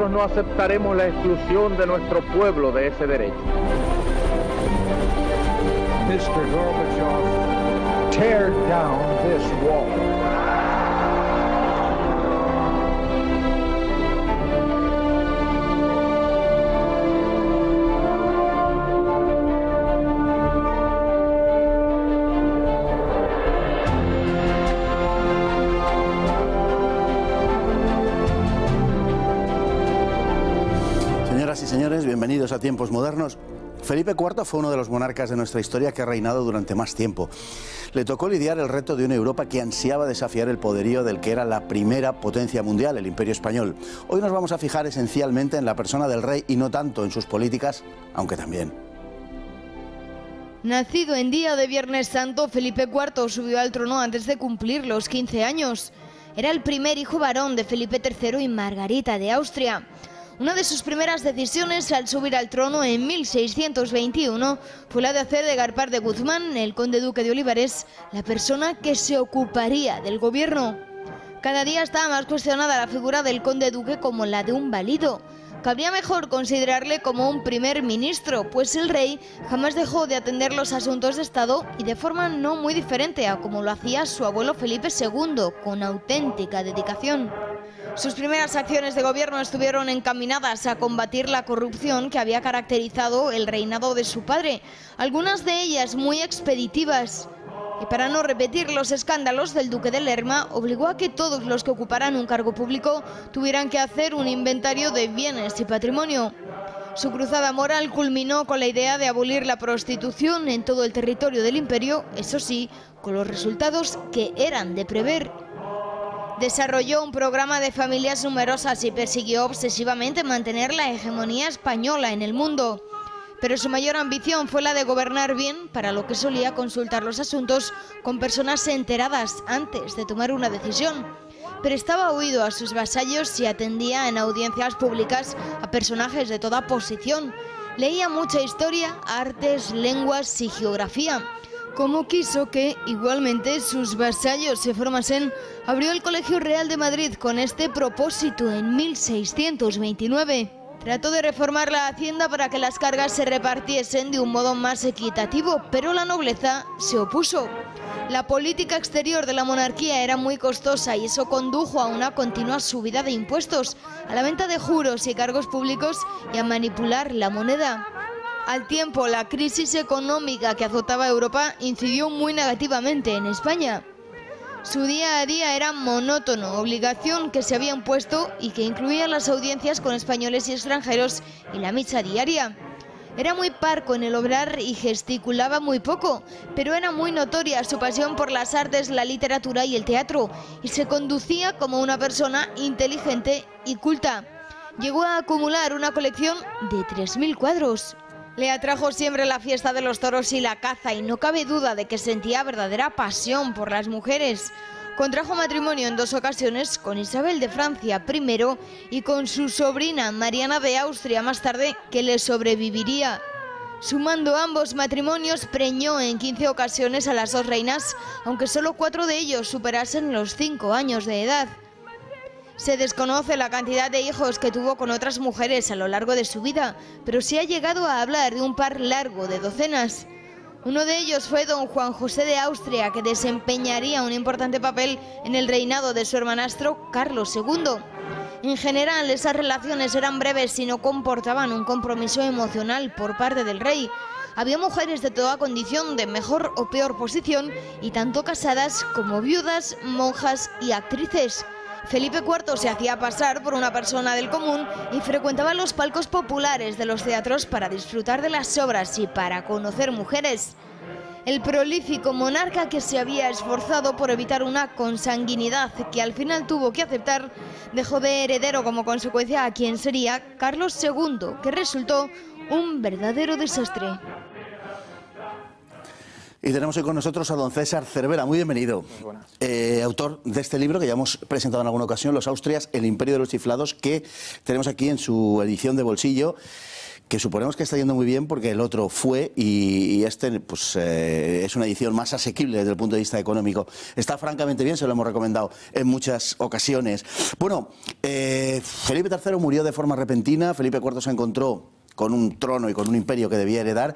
nosotros no aceptaremos la exclusión de nuestro pueblo de ese derecho. Mr. Gorbachev, tear down this wall. Señoras y señores, bienvenidos a Tiempos Modernos. Felipe IV fue uno de los monarcas de nuestra historia que ha reinado durante más tiempo. Le tocó lidiar el reto de una Europa que ansiaba desafiar el poderío del que era la primera potencia mundial, el Imperio Español. Hoy nos vamos a fijar esencialmente en la persona del rey y no tanto en sus políticas, aunque también. Nacido en día de Viernes Santo, Felipe IV subió al trono antes de cumplir los 15 años. Era el primer hijo varón de Felipe III y Margarita de Austria. Una de sus primeras decisiones al subir al trono en 1621 fue la de hacer de Gaspar de Guzmán, el conde duque de Olivares, la persona que se ocuparía del gobierno. Cada día estaba más cuestionada la figura del conde duque como la de un válido. Cabría mejor considerarle como un primer ministro, pues el rey jamás dejó de atender los asuntos de Estado y de forma no muy diferente a como lo hacía su abuelo Felipe II, con auténtica dedicación. Sus primeras acciones de gobierno estuvieron encaminadas a combatir la corrupción que había caracterizado el reinado de su padre, algunas de ellas muy expeditivas. Y para no repetir los escándalos del duque de Lerma, obligó a que todos los que ocuparan un cargo público tuvieran que hacer un inventario de bienes y patrimonio. Su cruzada moral culminó con la idea de abolir la prostitución en todo el territorio del imperio, eso sí, con los resultados que eran de prever. Desarrolló un programa de familias numerosas y persiguió obsesivamente mantener la hegemonía española en el mundo. Pero su mayor ambición fue la de gobernar bien, para lo que solía consultar los asuntos con personas enteradas antes de tomar una decisión. Prestaba oído a sus vasallos y atendía en audiencias públicas a personajes de toda posición. Leía mucha historia, artes, lenguas y geografía. Como quiso que, igualmente, sus vasallos se formasen, abrió el Colegio Real de Madrid con este propósito en 1629. Trató de reformar la hacienda para que las cargas se repartiesen de un modo más equitativo, pero la nobleza se opuso. La política exterior de la monarquía era muy costosa y eso condujo a una continua subida de impuestos, a la venta de juros y cargos públicos y a manipular la moneda. Al tiempo, la crisis económica que azotaba a Europa incidió muy negativamente en España. Su día a día era monótono, obligación que se había impuesto y que incluía las audiencias con españoles y extranjeros y la misa diaria. Era muy parco en el obrar y gesticulaba muy poco, pero era muy notoria su pasión por las artes, la literatura y el teatro, y se conducía como una persona inteligente y culta. Llegó a acumular una colección de 3.000 cuadros. Le atrajo siempre la fiesta de los toros y la caza y no cabe duda de que sentía verdadera pasión por las mujeres. Contrajo matrimonio en 2 ocasiones con Isabel de Francia primero y con su sobrina Mariana de Austria más tarde, que le sobreviviría. Sumando ambos matrimonios, preñó en 15 ocasiones a las 2 reinas, aunque solo 4 de ellos superasen los 5 años de edad. Se desconoce la cantidad de hijos que tuvo con otras mujeres a lo largo de su vida, pero se ha llegado a hablar de un par largo de docenas. Uno de ellos fue don Juan José de Austria, que desempeñaría un importante papel en el reinado de su hermanastro Carlos II. En general, esas relaciones eran breves y no comportaban un compromiso emocional por parte del rey. Había mujeres de toda condición, de mejor o peor posición, y tanto casadas como viudas, monjas y actrices. Felipe IV se hacía pasar por una persona del común y frecuentaba los palcos populares de los teatros para disfrutar de las obras y para conocer mujeres. El prolífico monarca, que se había esforzado por evitar una consanguinidad que al final tuvo que aceptar, dejó de heredero como consecuencia a quien sería Carlos II, que resultó un verdadero desastre. Y tenemos hoy con nosotros a don César Cervera. Muy bienvenido. Muy buenas. Autor de este libro que ya hemos presentado en alguna ocasión, Los Austrias, el imperio de los chiflados, que tenemos aquí en su edición de bolsillo. que suponemos que está yendo muy bien porque el otro fue y este pues es una edición más asequible desde el punto de vista económico. Está francamente bien, se lo hemos recomendado en muchas ocasiones. Bueno, Felipe III murió de forma repentina, Felipe IV se encontró con un trono y con un imperio que debía heredar.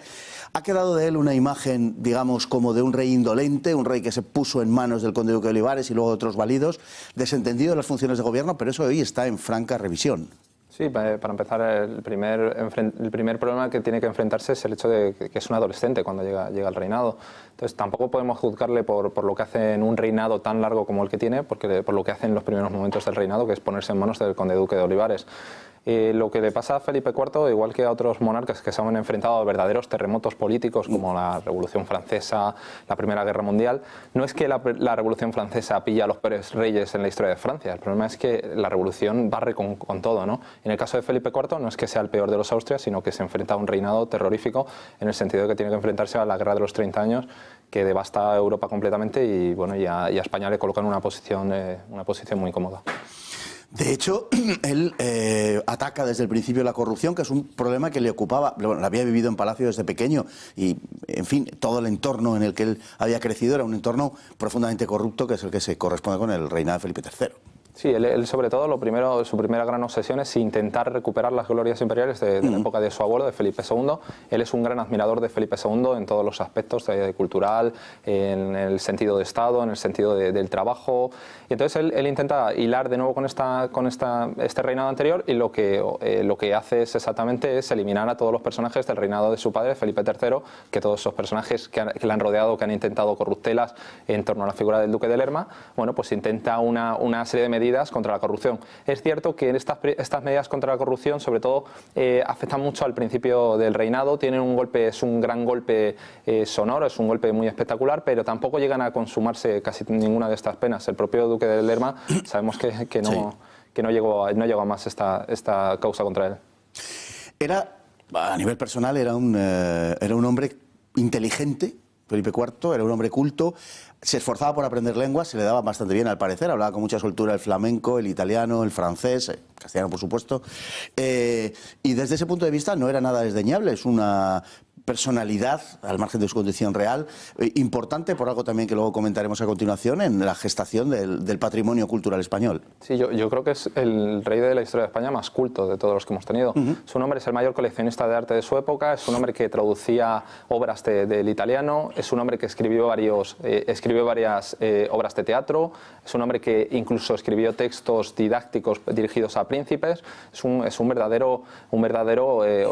Ha quedado de él una imagen, digamos, como de un rey indolente, un rey que se puso en manos del conde duque de Olivares y luego de otros válidos, desentendido de las funciones de gobierno, pero eso hoy está en franca revisión. Sí, para empezar, el primer problema que tiene que enfrentarse es el hecho de que es un adolescente cuando llega al reinado. Entonces tampoco podemos juzgarle por lo que hace en un reinado tan largo como el que tiene, porque por lo que hace en los primeros momentos del reinado, que es ponerse en manos del conde duque de Olivares. Lo que le pasa a Felipe IV, igual que a otros monarcas que se han enfrentado a verdaderos terremotos políticos como la Revolución Francesa, la Primera Guerra Mundial, no es que la Revolución Francesa pilla a los peores reyes en la historia de Francia, el problema es que la revolución barre con todo, ¿no? En el caso de Felipe IV no es que sea el peor de los Austrias, sino que se enfrenta a un reinado terrorífico en el sentido de que tiene que enfrentarse a la Guerra de los 30 años que devasta a Europa completamente y, bueno, y a España le coloca en una posición muy cómoda. De hecho, él ataca desde el principio la corrupción, que es un problema que le ocupaba, bueno, la había vivido en Palacio desde pequeño y, en fin, todo el entorno en el que él había crecido era un entorno profundamente corrupto, que es el que se corresponde con el reinado de Felipe III. Sí, él sobre todo, su primera gran obsesión es intentar recuperar las glorias imperiales de la época de su abuelo, de Felipe II. Él es un gran admirador de Felipe II en todos los aspectos, cultural, en el sentido de Estado, en el sentido del trabajo. Y entonces él intenta hilar de nuevo con este reinado anterior y lo que hace es eliminar a todos los personajes del reinado de su padre, Felipe III, que todos esos personajes que le han rodeado, que han intentado corruptelas en torno a la figura del duque de Lerma, bueno, pues intenta una serie de medidas contra la corrupción. Es cierto que estas medidas contra la corrupción, sobre todo, afectan mucho al principio del reinado, tienen un golpe, es un gran golpe sonoro, es un golpe muy espectacular, pero tampoco llegan a consumarse casi ninguna de estas penas. El propio duque de Lerma sabemos que no llegó a más esta causa contra él. A nivel personal, era un hombre inteligente. Felipe IV era un hombre culto, se esforzaba por aprender lenguas, se le daba bastante bien al parecer, hablaba con mucha soltura el flamenco, el italiano, el francés, el castellano por supuesto, y desde ese punto de vista no era nada desdeñable, es una personalidad, al margen de su condición real, importante por algo también que luego comentaremos a continuación en la gestación del patrimonio cultural español. Sí, yo creo que es el rey de la historia de España más culto de todos los que hemos tenido. Su nombre es el mayor coleccionista de arte de su época, es un hombre que traducía obras del italiano, es un hombre que escribió varias obras de teatro, es un hombre que incluso escribió textos didácticos dirigidos a príncipes, es un verdadero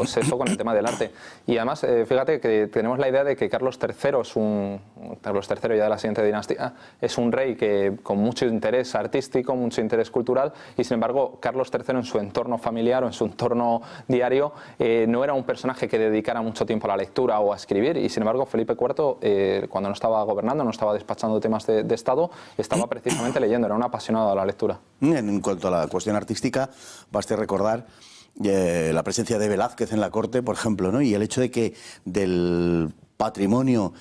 obseso con el tema del arte. Y además, fíjate que tenemos la idea de que Carlos III Carlos III ya de la siguiente dinastía, es un rey que con mucho interés artístico, mucho interés cultural, y sin embargo Carlos III en su entorno familiar o en su entorno diario no era un personaje que dedicara mucho tiempo a la lectura o a escribir, y sin embargo Felipe IV cuando no estaba gobernando, no estaba despachando temas de Estado, estaba precisamente leyendo, era un apasionado de la lectura. En cuanto a la cuestión artística, baste recordar la presencia de Velázquez en la corte, por ejemplo, ¿no? Y el hecho de que del patrimonio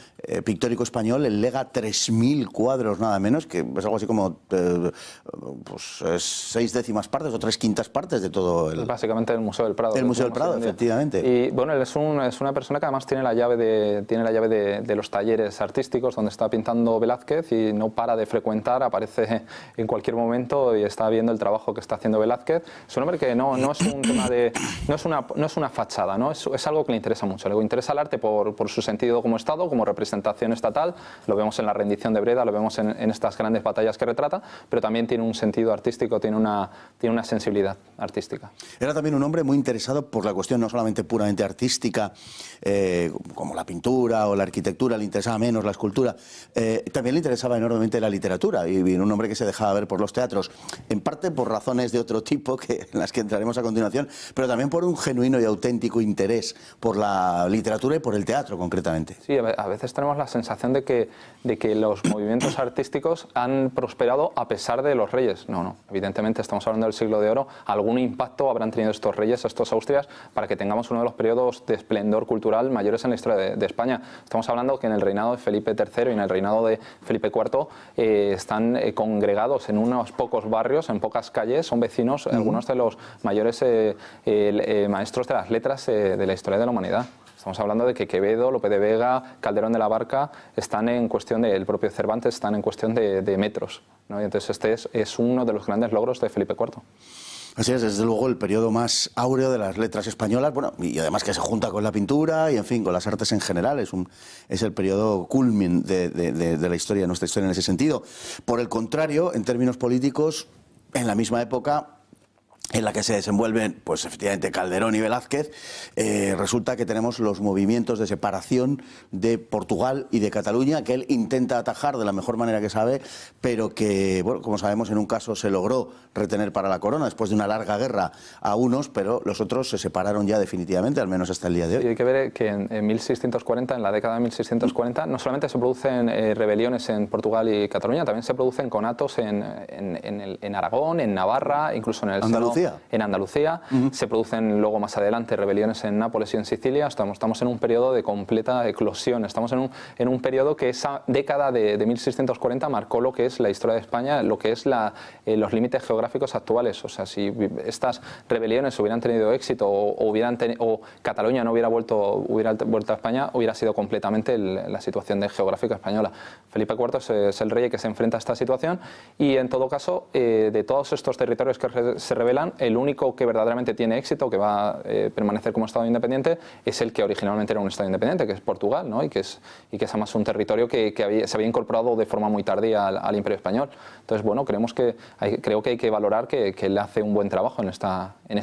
pictórico español él lega 3.000 cuadros nada menos, que es algo así como 6/10 partes o 3/5 partes de todo el... Básicamente el Museo del Prado. El Museo del Prado, efectivamente. Y bueno, él es una persona que además tiene la llave de los talleres artísticos donde está pintando Velázquez y no para de frecuentar, aparece en cualquier momento y está viendo el trabajo que está haciendo Velázquez. Es un hombre que no es un tema de... no es una fachada, ¿no? Es algo que le interesa mucho. Le interesa el arte por su sentido como Estado, como representación estatal, lo vemos en la rendición de Breda, lo vemos en estas grandes batallas que retrata, pero también tiene un sentido artístico, tiene una sensibilidad artística. Era también un hombre muy interesado por la cuestión no solamente puramente artística, como la pintura o la arquitectura, le interesaba menos la escultura, también le interesaba enormemente la literatura, y un hombre que se dejaba ver por los teatros, en parte por razones de otro tipo, en las que entraremos a continuación, pero también por un genuino y auténtico interés por la literatura y por el teatro concretamente. efectivamente. Sí, a veces tenemos la sensación de que los movimientos artísticos han prosperado a pesar de los reyes. No, evidentemente estamos hablando del siglo de oro. Algún impacto habrán tenido estos reyes, estos Austrias, para que tengamos uno de los periodos de esplendor cultural mayores en la historia de España. Estamos hablando que en el reinado de Felipe III y en el reinado de Felipe IV están congregados en unos pocos barrios, en pocas calles, son vecinos, algunos de los mayores maestros de las letras de la historia de la humanidad. Estamos hablando de que Quevedo, Lope de Vega, Calderón de la Barca están en cuestión el propio Cervantes están en cuestión de metros, ¿no? Y entonces este es uno de los grandes logros de Felipe IV. Así es, desde luego el periodo más áureo de las letras españolas, bueno, y además que se junta con la pintura y en fin, con las artes en general, es el periodo culmin de la historia, de nuestra historia en ese sentido. Por el contrario, en términos políticos, en la misma época en la que se desenvuelven, pues efectivamente, Calderón y Velázquez, resulta que tenemos los movimientos de separación de Portugal y de Cataluña, que él intenta atajar de la mejor manera que sabe, pero que, bueno, como sabemos, en un caso se logró retener para la corona después de una larga guerra a unos, pero los otros se separaron ya definitivamente, al menos hasta el día de hoy. Y hay que ver que en 1640, en la década de 1640, no solamente se producen rebeliones en Portugal y Cataluña, también se producen conatos en Aragón, en Navarra, incluso en el Andalucía. En Andalucía, se producen luego más adelante rebeliones en Nápoles y en Sicilia. Estamos en un periodo de completa eclosión, estamos en un periodo que esa década de 1640 marcó lo que es la historia de España, lo que es los límites geográficos actuales. O sea, si estas rebeliones hubieran tenido éxito o Cataluña no hubiera vuelto a España, hubiera sido completamente la situación geográfica española. Felipe IV es el rey que se enfrenta a esta situación y en todo caso, de todos estos territorios que se rebelan, el único que verdaderamente tiene éxito, que va a permanecer como Estado independiente, es el que originalmente era un Estado independiente, que es Portugal, ¿no? y que es además un territorio que se había incorporado de forma muy tardía al Imperio Español. Entonces, bueno, creo que hay que valorar que él hace un buen trabajo en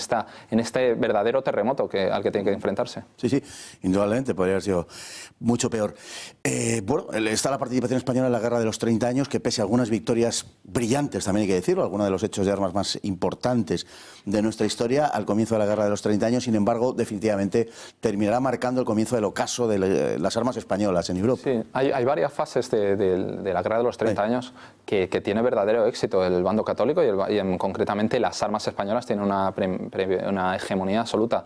este verdadero terremoto al que tiene que enfrentarse. Sí, indudablemente, podría haber sido mucho peor. Bueno, está la participación española en la Guerra de los 30 años, que pese a algunas victorias brillantes, también hay que decirlo, algunos de los hechos de armas más importantes de nuestra historia, al comienzo de la Guerra de los 30 años, sin embargo, definitivamente terminará marcando el comienzo del ocaso de las armas españolas en Europa. Sí, hay varias fases de la Guerra de los 30 años que tiene verdadero éxito el bando católico y concretamente las armas españolas tienen una hegemonía absoluta.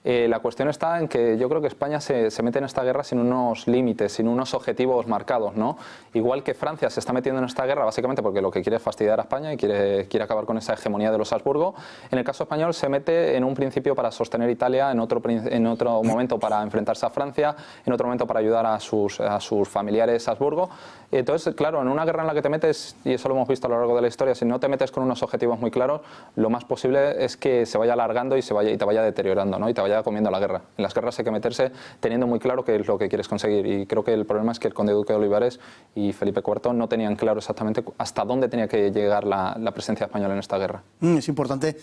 La cuestión está en que yo creo que España se mete en esta guerra sin unos límites, sin unos objetivos marcados, ¿no? Igual que Francia se está metiendo en esta guerra básicamente porque lo que quiere es fastidiar a España y quiere acabar con esa hegemonía de los Habsburgo. En el caso español se mete en un principio para sostener Italia, en otro momento para enfrentarse a Francia, en otro momento para ayudar a sus familiares Habsburgo. Entonces, claro, en una guerra en la que te metes, y eso lo hemos visto a lo largo de la historia, si no te metes con unos objetivos muy claros, lo más posible es que se vaya alargando y te vaya deteriorando, ¿no? Y te vaya comiendo la guerra. En las guerras hay que meterse teniendo muy claro qué es lo que quieres conseguir y creo que el problema es que el conde duque de Olivares y Felipe IV no tenían claro exactamente hasta dónde tenía que llegar la presencia española en esta guerra. Es importante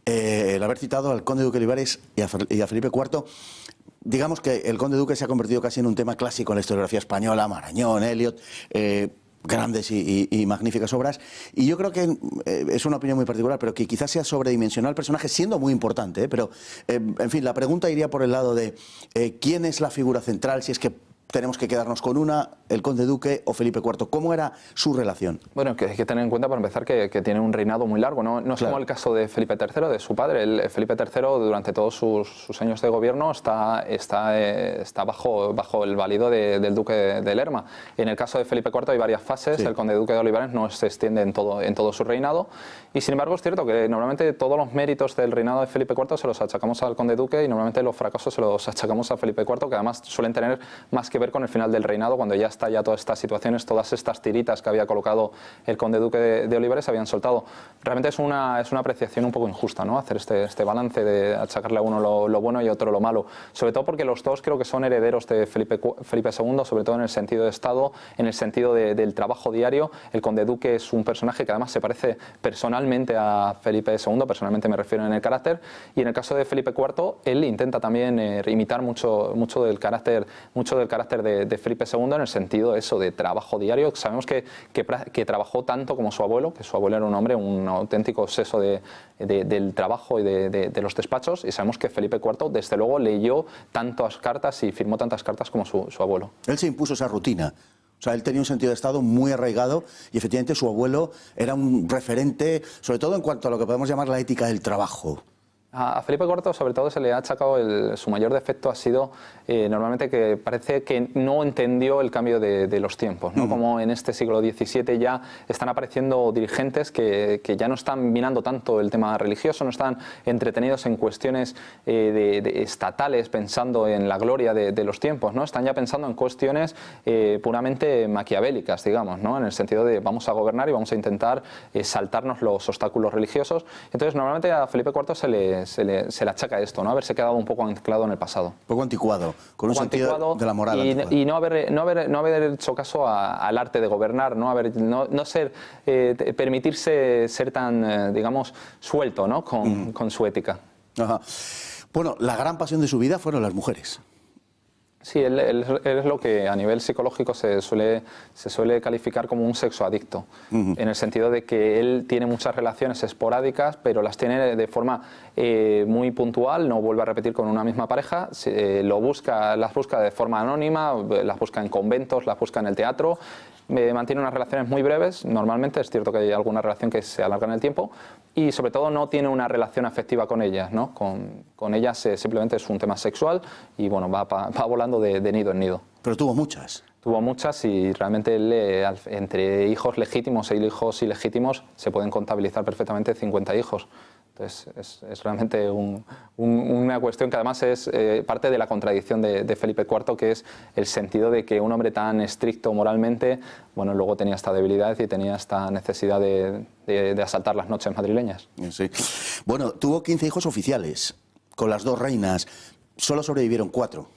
el haber citado al conde duque de Olivares y a Felipe IV. Digamos que el conde duque se ha convertido casi en un tema clásico en la historiografía española, Marañón, Eliot, grandes y magníficas obras, y yo creo que es una opinión muy particular, pero que quizás sea sobredimensionado el personaje, siendo muy importante, pero en fin, la pregunta iría por el lado de ¿quién es la figura central? Si es que tenemos que quedarnos con una, el conde duque o Felipe IV. ¿Cómo era su relación? Bueno, que hay que tener en cuenta para empezar que tiene un reinado muy largo, no es como el caso de Felipe III, de su padre. Felipe III durante todos sus años de gobierno está bajo el valido del duque de Lerma. En el caso de Felipe IV hay varias fases, el conde duque de Olivares no se extiende en todo su reinado y sin embargo es cierto que normalmente todos los méritos del reinado de Felipe IV se los achacamos al conde duque y normalmente los fracasos se los achacamos a Felipe IV, que además suelen tener más que ver con el final del reinado, cuando ya está todas estas situaciones, todas estas tiritas que había colocado el conde duque de Olivares se habían soltado. Realmente es una apreciación un poco injusta, ¿no? Hacer este balance de achacarle a uno lo bueno y a otro lo malo, sobre todo porque los dos creo que son herederos de Felipe II, sobre todo en el sentido de Estado, en el sentido del trabajo diario. El conde duque es un personaje que además se parece personalmente a Felipe II, personalmente me refiero en el carácter, y en el caso de Felipe IV él intenta también imitar mucho del carácter carácter de Felipe II en el sentido eso de trabajo diario. Sabemos que trabajó tanto como su abuelo, que su abuelo era un hombre, un auténtico obseso del trabajo y de los despachos, y sabemos que Felipe IV desde luego leyó tantas cartas y firmó tantas cartas como su abuelo. Él se impuso esa rutina. O sea, él tenía un sentido de Estado muy arraigado y efectivamente su abuelo era un referente, sobre todo en cuanto a lo que podemos llamar la ética del trabajo. A Felipe IV, sobre todo, se le ha achacado su mayor defecto ha sido normalmente que parece que no entendió el cambio de los tiempos, ¿no? Como en este siglo XVII ya están apareciendo dirigentes que ya no están mirando tanto el tema religioso, no están entretenidos en cuestiones estatales, pensando en la gloria de los tiempos, ¿no? Están ya pensando en cuestiones puramente maquiavélicas, digamos, ¿no? En el sentido de vamos a gobernar y vamos a intentar saltarnos los obstáculos religiosos. Entonces, normalmente a Felipe IV se le achaca esto, ¿no? Haberse quedado un poco anclado en el pasado. Un poco anticuado, con un sentido de la moral. Y no haber hecho caso al arte de gobernar, no permitirse ser tan, digamos, suelto, ¿no? Con su ética. Ajá. Bueno, la gran pasión de su vida fueron las mujeres. Sí, él es lo que a nivel psicológico se suele calificar como un sexo adicto, en el sentido de que él tiene muchas relaciones esporádicas, pero las tiene de forma muy puntual, no vuelve a repetir con una misma pareja, las busca de forma anónima, las busca en conventos, las busca en el teatro. Mantiene unas relaciones muy breves, normalmente, es cierto que hay alguna relación que se alarga en el tiempo, y sobre todo no tiene una relación afectiva con ellas, ¿no? Con ellas simplemente es un tema sexual y bueno, va volando de nido en nido. Pero tuvo muchas. Tuvo muchas y realmente entre hijos legítimos e hijos ilegítimos se pueden contabilizar perfectamente 50 hijos. Entonces es realmente una cuestión que además es parte de la contradicción de Felipe IV, que es el sentido de que un hombre tan estricto moralmente, bueno, luego tenía esta debilidad y tenía esta necesidad de asaltar las noches madrileñas. Sí. Bueno, tuvo 15 hijos oficiales con las dos reinas, solo sobrevivieron 4.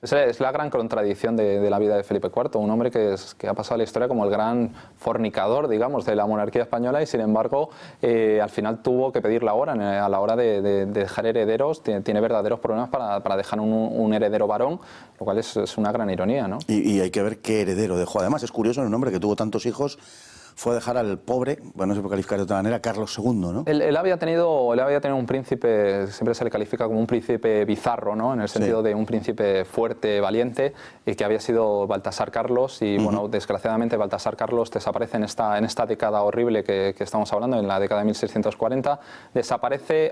Es la gran contradicción de la vida de Felipe IV, un hombre que ha pasado a la historia como el gran fornicador, digamos, de la monarquía española y sin embargo al final tuvo que pedir la hora a la hora de dejar herederos, tiene verdaderos problemas para dejar un heredero varón, lo cual es una gran ironía, ¿no? Y hay que ver qué heredero dejó. Además es curioso, un hombre que tuvo tantos hijos fue a dejar al pobre, bueno, no se puede calificar de otra manera, Carlos II, ¿no? Él había tenido un príncipe, siempre se le califica como un príncipe bizarro, ¿no? En el sentido de un príncipe fuerte, valiente, y que había sido Baltasar Carlos, y bueno, desgraciadamente Baltasar Carlos desaparece en esta década horrible que estamos hablando, en la década de 1640, desaparece,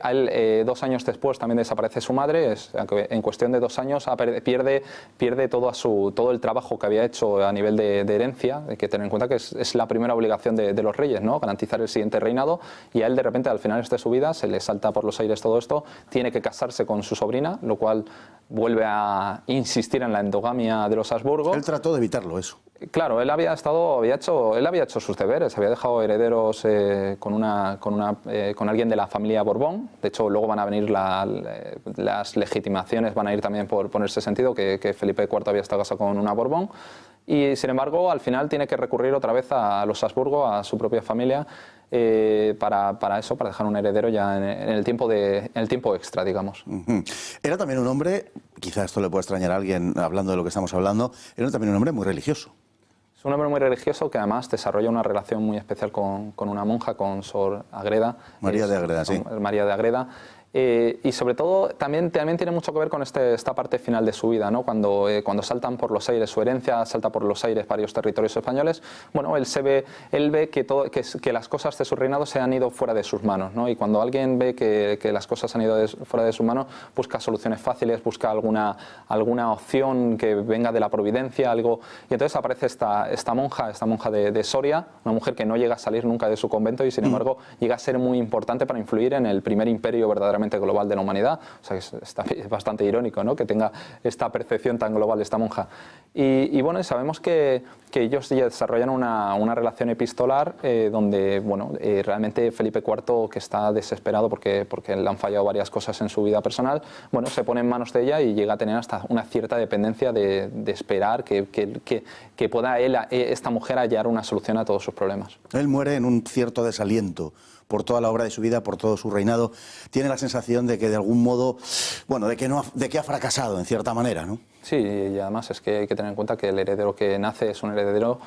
2 años después también desaparece su madre, en cuestión de 2 años pierde todo el trabajo que había hecho a nivel de herencia. Hay que tener en cuenta que es la primera obligación de los reyes, ¿no? Garantizar el siguiente reinado, y a él de repente al final de su vida se le salta por los aires todo esto, tiene que casarse con su sobrina, lo cual vuelve a insistir en la endogamia de los Habsburgo. Él trató de evitarlo eso. Claro, él había hecho sus deberes, había dejado herederos con alguien de la familia Borbón. De hecho, luego van a venir las legitimaciones, van a ir también por ese sentido, que Felipe IV había estado casado con una Borbón. Y sin embargo, al final tiene que recurrir otra vez a los Habsburgo, a su propia familia, para dejar un heredero ya en el tiempo extra, digamos. Era también un hombre, quizás esto le pueda extrañar a alguien hablando de lo que estamos hablando, era también un hombre muy religioso. Es un hombre muy religioso que además desarrolla una relación muy especial con una monja, con Sor Agreda. María de Agreda, sí. María de Agreda. Y sobre todo también tiene mucho que ver con esta parte final de su vida, ¿no? Cuando saltan por los aires, su herencia salta por los aires varios territorios españoles, bueno, él ve que las cosas de su reinado se han ido fuera de sus manos, ¿no? Y cuando alguien ve que las cosas han ido fuera de sus manos, busca soluciones fáciles, busca alguna opción que venga de la providencia, algo, y entonces aparece esta monja de Soria, una mujer que no llega a salir nunca de su convento y sin embargo llega a ser muy importante para influir en el primer imperio verdaderamente global de la humanidad. O sea, es bastante irónico, ¿no? Que tenga esta percepción tan global esta monja. Y bueno, sabemos que ellos ya desarrollan una relación epistolar donde, bueno, realmente Felipe IV, que está desesperado porque le han fallado varias cosas en su vida personal, bueno, se pone en manos de ella y llega a tener hasta una cierta dependencia de esperar que pueda esta mujer hallar una solución a todos sus problemas. Él muere en un cierto desaliento por toda la obra de su vida, por todo su reinado, tiene la sensación de que de algún modo, bueno, de que ha fracasado en cierta manera, ¿no? Sí, y además es que hay que tener en cuenta que el heredero que nace es un heredero,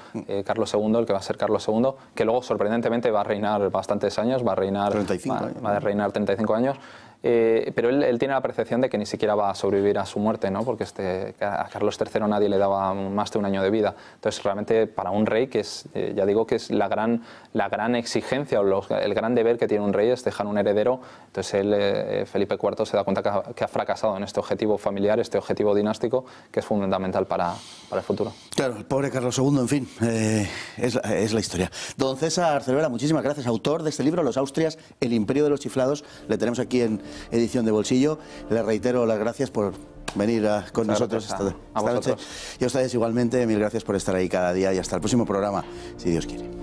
Carlos II, el que va a ser Carlos II, que luego sorprendentemente va a reinar bastantes años, va a reinar 35 años. Pero él tiene la percepción de que ni siquiera va a sobrevivir a su muerte, ¿no? Porque a Carlos III nadie le daba más de un año de vida. Entonces, realmente, para un rey, que es, ya digo, que es la gran exigencia o el gran deber que tiene un rey es dejar un heredero. Entonces, Felipe IV se da cuenta que ha fracasado en este objetivo familiar, este objetivo dinástico, que es fundamental para el futuro. Claro, el pobre Carlos II, en fin, es la historia. Don César Cervera, muchísimas gracias. Autor de este libro, Los Austrias, el imperio de los chiflados. Le tenemos aquí en edición de bolsillo. Le reitero las gracias por venir con nosotros esta noche. Y a ustedes igualmente, mil gracias por estar ahí cada día y hasta el próximo programa, si Dios quiere.